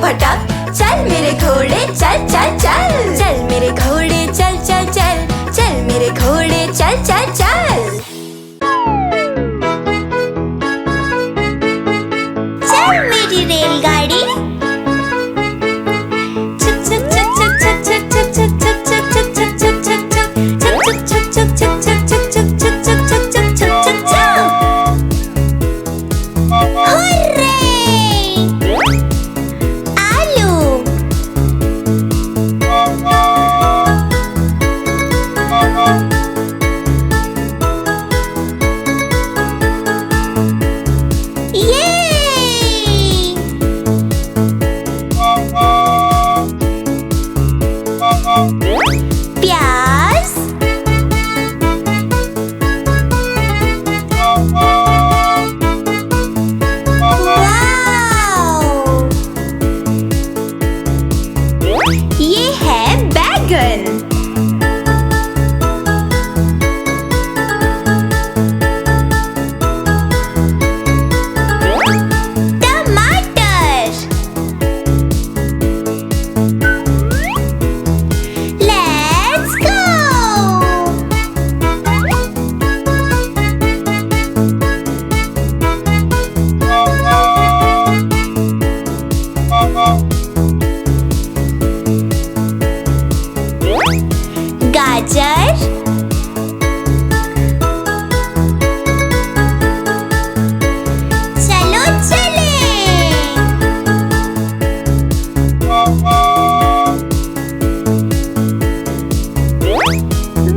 भटक, चल मेरे घोड़े चल चल चल। चल मेरे घोड़े चल चल चल, चल मेरे घोड़े चल चल चल। चल मेरी रेलगाड़ी, प्याज, ये है बैगन, गाजर, चलो चले।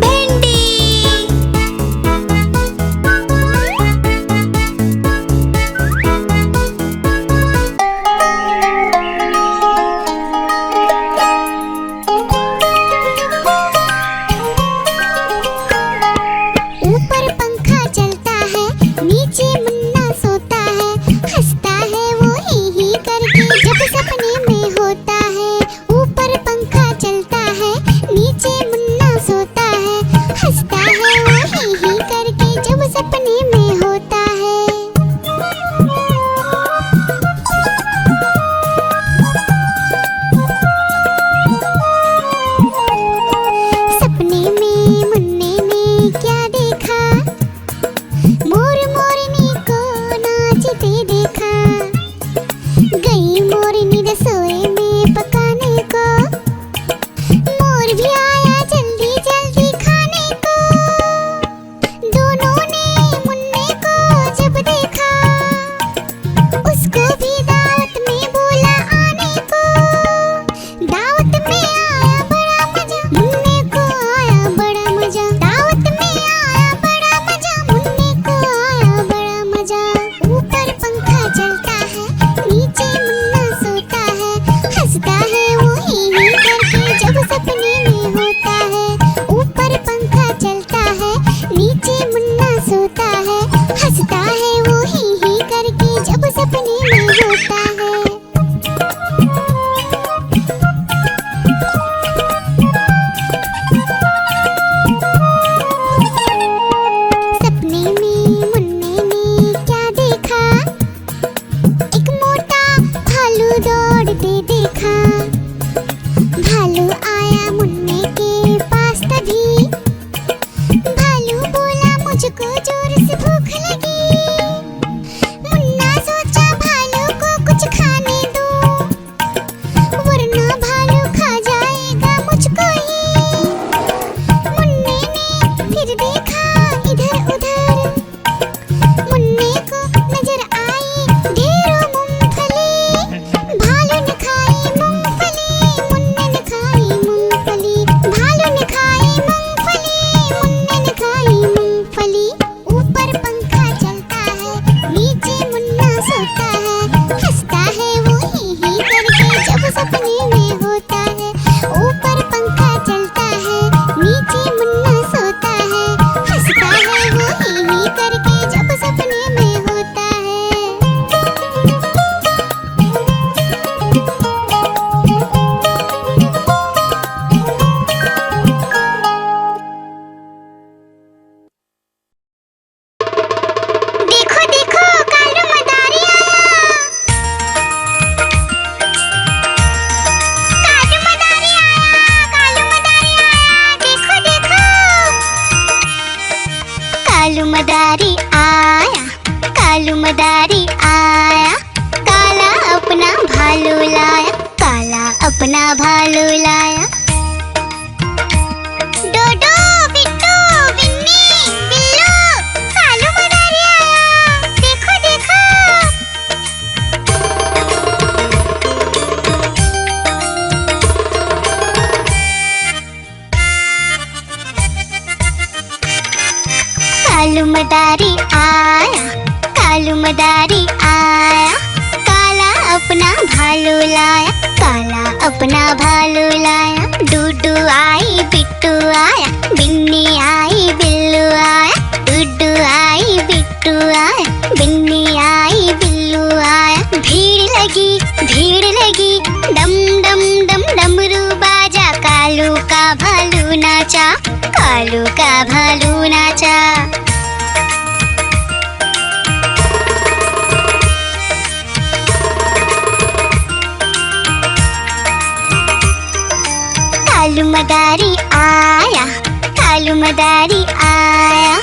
भिंडी, ऊपर पंखा चलता है, नीचे मुन्ना सोता है, हंसता है वो ही करके जब सपने में होता है। ऊपर पंखा चलता है, नीचे मुन्ना सोता है, हंसता है वो ही करके जब सपने में होता है। सपने में मुन्ने ने क्या देखा, मोर मोरनी को नाचते देखा। गई मोरनी रसोई में पकाने को, मोर भी आया जल्दी जल्दी खाने को। दोनों ने मुन्ने को जब देखा, उसको भी दावत में बोला आने को। दावत में आया बड़ा मजा, मुन्ने को आया बड़ा मजा। दावत में आया बड़ा मजा, मुन्ने को आया बड़ा मजा। ऊपर पंखा चलता है, नीचे मुन्ना सोता है, हंसता है वो ही करके जब सपने में होता है। ऊपर पंखा चलता है, नीचे मुन्ना सोता है, हंसता है वो ही करके जब सपने में होता है। सपने में मुन्ने ने क्या देखा, एक मोटा भालू दौड़ते देखा। भालू लाया। डोडो, बिट्टू, बिन्नी, बिल्लू, कालू मदारी आया। देखो देखो। कालू मदारी आया, कालू मदारी आया। काला अपना भालू लाया, काला अपना भालू लाया। डूडू आई, बिट्टू आया, बिन्नी आई, बिल्लू आया। डूडू आई, बिट्टू आया, बिन्नी आई, बिल्लू आया। भीड़ लगी, डम डम डम डमरू बाजा। कालू का भालू नाचा, कालू का भालू नाचा। कालू मदारी आया, कालू मदारी आया।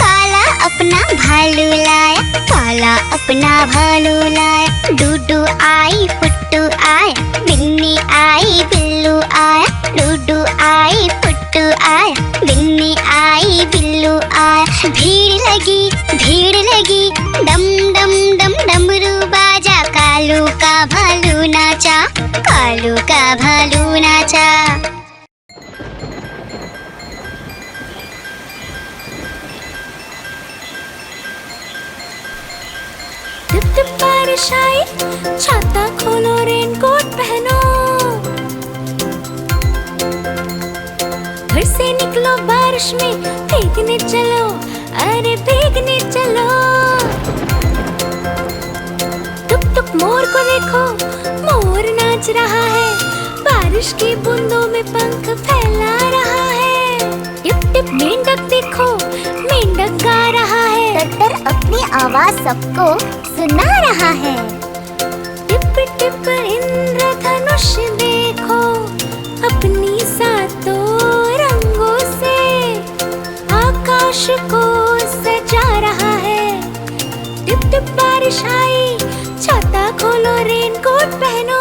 काला अपना भालू लाया, काला अपना भालू लाया। डूडू आई, पुट्टू आया, बिन्नी आई, बिल्लू आया। डूडू आई, पुट्टू आया, बिन्नी आई, बिल्लू आया। भीड़ लगी, डम डम डम डमरू बाजा। कालू का भालू नाचा, कालू का भालू नाचा। टिप टिप बारिश आई, छाता खोलो, रेनकोट पहनो। घर से निकलो बारिश में, भीगने चलो, अरे भीगने चलो। टुक टुक मोर को देखो, मोर नाच रहा है, बारिश की बूंदों में पंख फैला रहा है। टिप टिप मेंढक देखो, मेंढक गा रहा है, तर अपनी आवाज सबको सुना रहा है। टिप टिप इंद्रधनुष देखो, अपनी सातों रंगों से आकाश को सजा रहा है। टिप टिप बारिश आई, छाता खोलो, रेनकोट पहनो।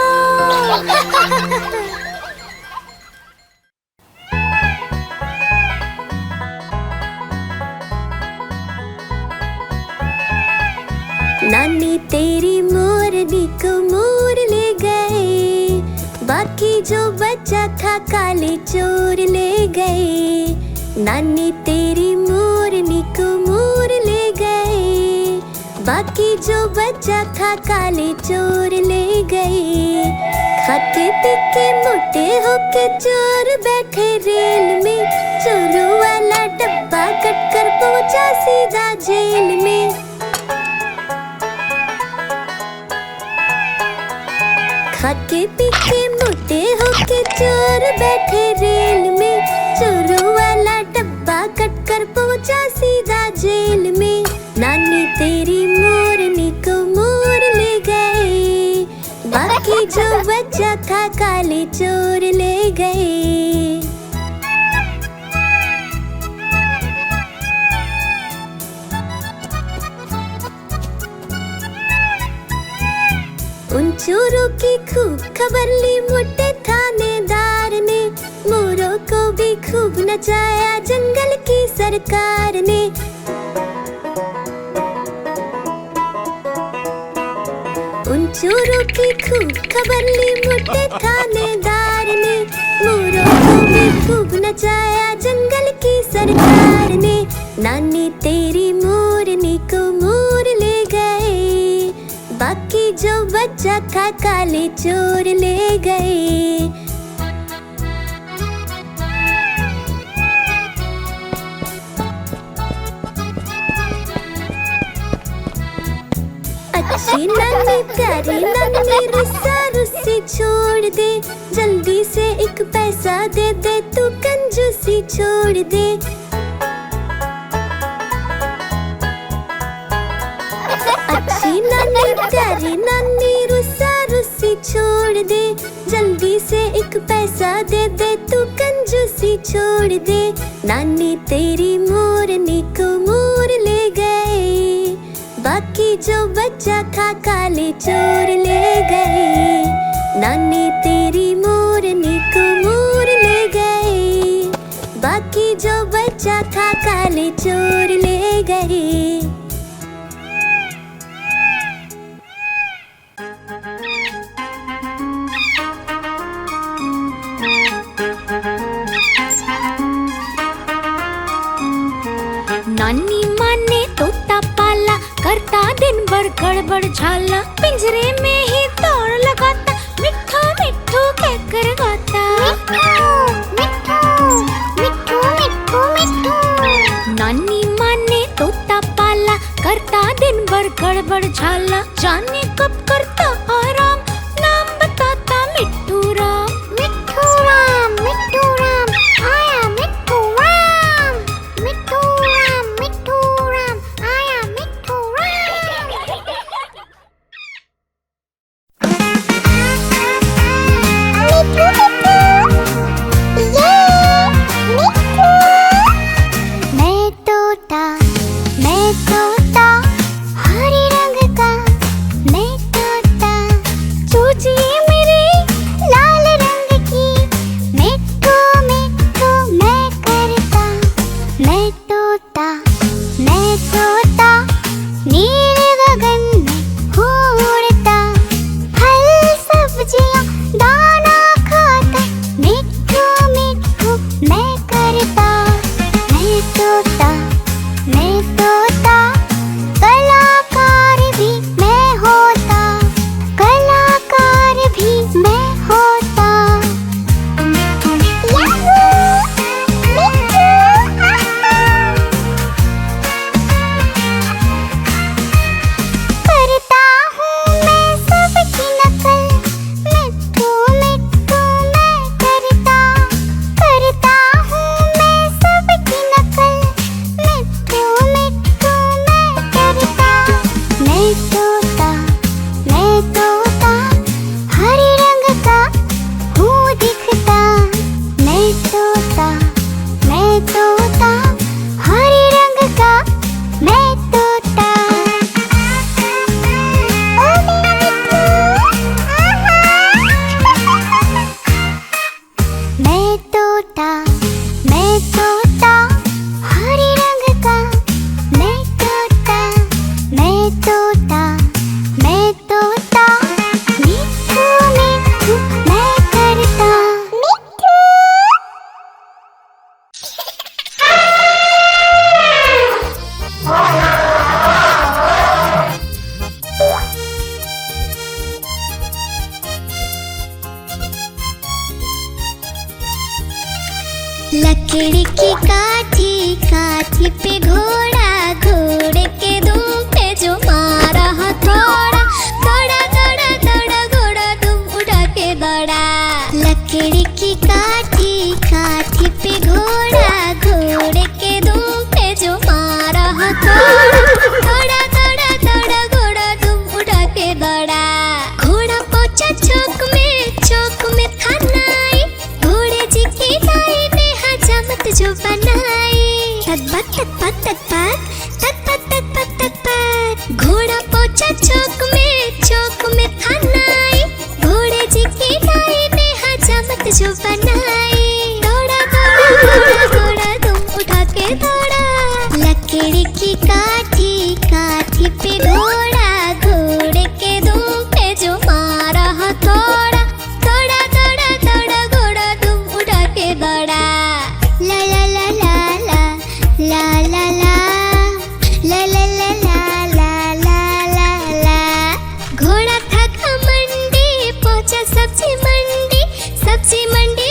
नानी तेरी मोरनी को मोर ले गए, बाकी जो बचा था काले चोर ले गए। नानी तेरी मोरनी को मोर ले गए, बाकी जो बचा था काले चोर ले गए। खाते पीके मोटे होके चोर बैठे रेल में, चोरों वाला डब्बा कट कर पहुंचा सीधा जेल में। खाके पीके मोटे होके चोर बैठे रेल में, चोरों वाला डब्बा कट कर पहुंचा सीधा जेल में। नानी तेरी मोरनी को मोर ले गए, बाकी जो बचा था काले चोर ले गए। उन चोरों की खूब खबर ली मोटे थानेदार ने, मोरों को भी खूब नचाया जंगल की सरकार ने। उन चोरों की खूब खबर ली मोटे थानेदार ने, मोरों को भी खूब नचाया जंगल की सरकार ने। नानी तेरी मोरनी को मोर ले गए, बाकी जो बचा था काले चोर ले गए। अच्छी नानी प्यारी नानी रुस्सा रुस्सी छोड़ दे, जल्दी से एक पैसा दे दे, तू कंजूसी छोड़ दे। अच्छी नानी प्यारी नानी रुस्सा रुस्सी छोड़ दे, जल्दी से एक पैसा दे दे, तू कंजूसी छोड़ दे। नानी तेरी मोरनी को मोर ले गए, बाकी जो बचा था काले चोर ले गए। नानी तेरी मोरनी को बच्चा था काले चोर ले गए। नानी माँ ने तोता पाला, करता दिन भर गड़बड़ झाला। पिंजरे में ही दौड़ लगाता, मिट्ठू मिट्ठू कहकर गाता। मिट्ठू मिट्ठू मिट्ठू मिट्ठू। नानी माँ ने तोता पाला, करता दिन भर गड़बड़ झाला। जाने कब करता आराम, नाम बताता मिट्ठू राम। मिट्ठू राम आया मिट्ठू राम। मिट्ठू राम आया मिट्ठू राम। मैं तोता हरे रंग का, मैं तोता चूचिए मेरे लाल रंग की। मिट्ठू मिट्ठू मैं करता, मैं तोता नील गगन में उड़ता। फल सब्जियां दाना खाता, मिट्ठू मिट्ठू मैं करता। मैं तोता कलाकार भी मैं होता, कलाकार भी मैं होता। करता हूँ मैं सबकी नकल, मिट्ठू मिट्ठू मैं करता। करता हूँ मैं सबकी नकल, मिट्ठू मिट्ठू मैं करता। मैं तोता हरे रंग का हूँ दिखता। मैं तोता हरे रंग का मैं तोता। ओ मेरा मिट्ठू। मैं तोता हरे रंग का मैं तोता। मिट्ठू मिट्ठू मैं करता। लकड़ी की काठी, काठी पे घोड़ा, घोड़े के दुम पे जो मारा हथौड़ा। दौड़ा दौड़ा दौड़ा घोड़ा दुम उड़ा के दौड़ा। लकड़ी की काठी, काठी पे घोड़ा, घोड़े के दुम पे जो मारा हथौड़ा। दौड़ा दौड़ा दौड़ा घोड़ा दुम उड़ा के दौड़ा। घोड़ा पहुंचा चौक में था नाई, घोड़े जी की दाई ने हजामत जो बनाई। तक घोड़ा पहुंचा चौक में था नाई, घोड़े जी की दाई ने हजामत जो बनाई। दौड़ा दौड़ा घोड़ा तुम उठा के दौड़ा। लकड़ी की काठी, काठी पे घोड़ा, घोड़े के दुम पे जो मारा हथौड़ा। दौड़ा दौड़ा दौड़ा घोड़ा तुम उठा के दौड़ा। ला ला ला ला ला ला ला ला ला ला ला ला ला ला ला। घोड़ा था घमंडी, पहुंचा सब्जी मंडी, सब्जी मंडी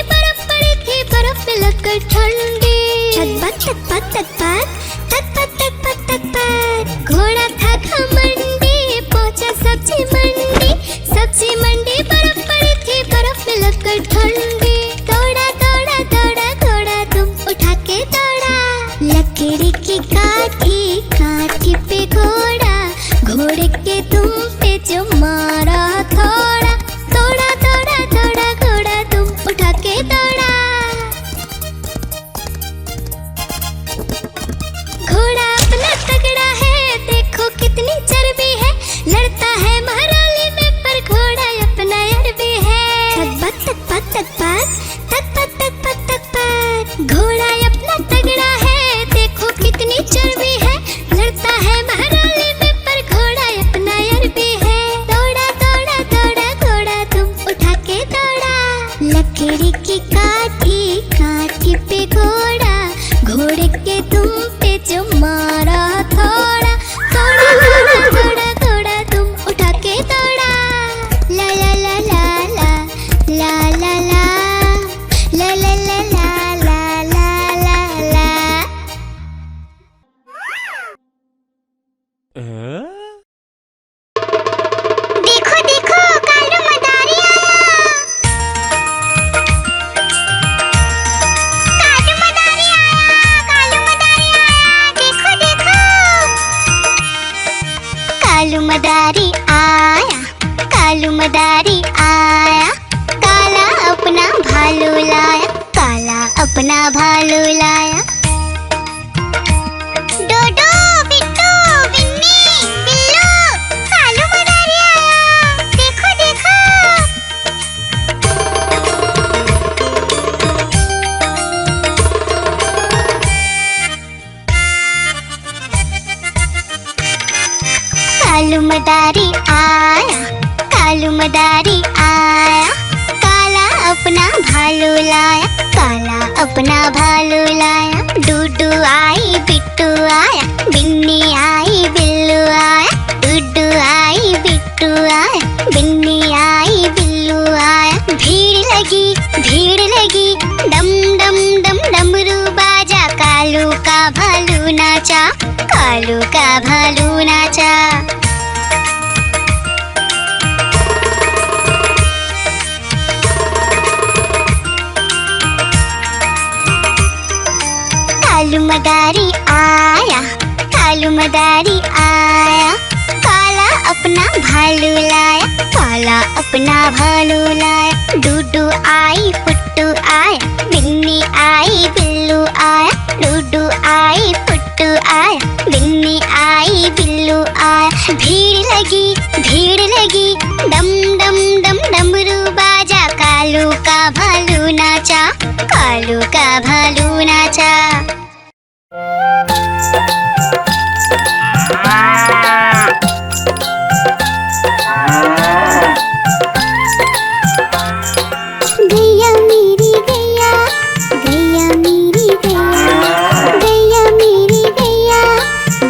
मदारी आया, कालू मदारी आया, काला अपना भालू लाया, काला अपना भालू लाया। डूडू आई बिट्टू आया, बिन्नी आई बिल्लू आया, डूडू आई बिट्टू आया, बिन्नी आई बिल्लू आया। भीड़ लगी डम डम डम डमरू बाजा, कालू का भालू नाचा, कालू का भालू नाचा। कालू मदारी आया, कालू मदारी आया, काला अपना भालू लाया, काला अपना भालू लाया। डूडू आई पुट्टू आया, बिन्नी आई बिल्लू आया, डूडू आई पुट्टू आया, बिन्नी आई बिल्लू आया। भीड़ लगी डम डम डम डमरू बाजा, कालू का भालू नाचा, कालू का भालू नाचा। गैया मेरी गैया, गैया मेरी गैया, गैया मेरी गैया,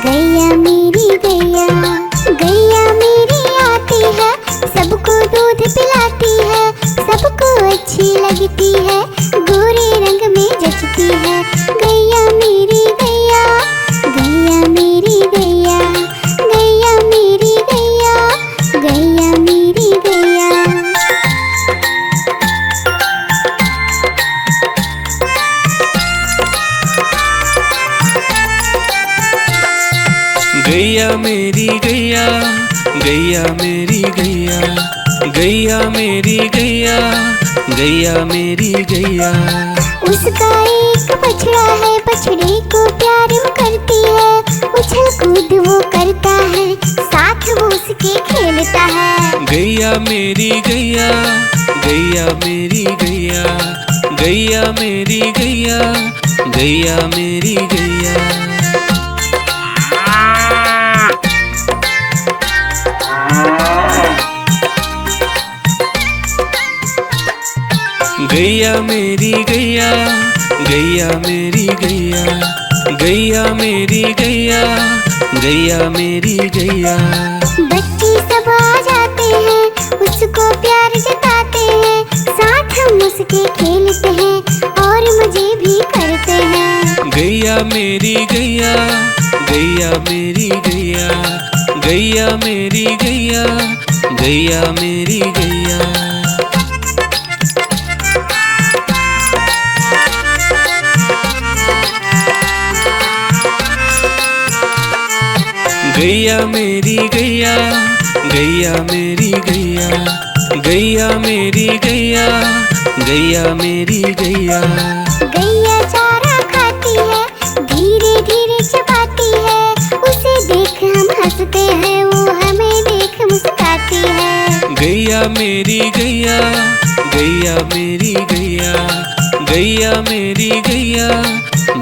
गैया मेरी गैया, गैया मेरी आती है, सबको दूध पिलाती है, सबको अच्छी लगती है, गोरे रंग में जचती है। गैया मेरी गैया, गैया मेरी गैया, गैया मेरी गैया, गैया मेरी गैया। गैया मेरी गैया, गैया मेरी गैया, गैया मेरी गैया, गैया मेरी गैया। उसका एक बछड़ा है, बछड़े को प्यार वो करती है, उछल कूद वो करता है, साथ वो उसके खेलता है। गैया मेरी गैया, गैया मेरी गैया, गैया मेरी गैया, गैया मेरी गैया। गैया मेरी गैया, गैया मेरी गैया, गैया मेरी गैया, गैया मेरी गैया। बच्चे सब आ जाते हैं, उसको प्यार जताते हैं, साथ हम उसके खेलते हैं और मजे भी करते हैं। गैया मेरी गैया, गैया मेरी गैया, गैया मेरी गैया, गैया मेरी गैया। गैया मेरी गैया, गैया मेरी गैया, गैया मेरी गैया, गैया मेरी गैया। गैया चारा खाती है, धीरे धीरे चबाती है, उसे देख हम हंसते हैं, वो हमें देख मुस्कुराती है। गैया मेरी गैया, गैया मेरी गैया, गैया मेरी गैया,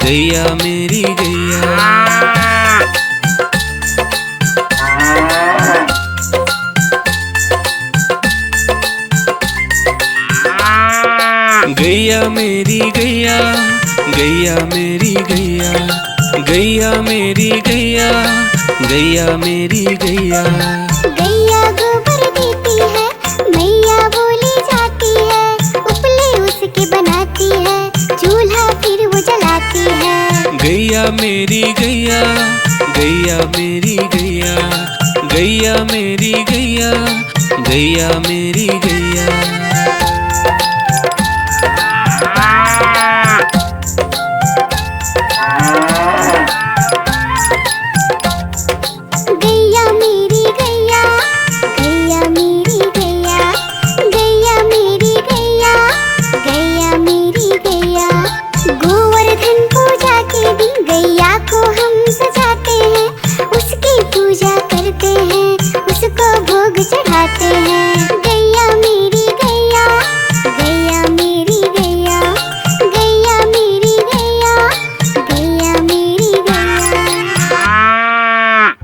गैया मेरी गैया। गैया मेरी गैया, गैया मेरी गैया, गैया मेरी गैया, गैया मेरी गैया। गैया गोबर देती है, मैया बोली जाती है, उपले उसके बनाती है, चूल्हा फिर वो जलाती है। गैया मेरी गैया, गैया मेरी गैया, गैया मेरी गैया, गैया मेरी गैया।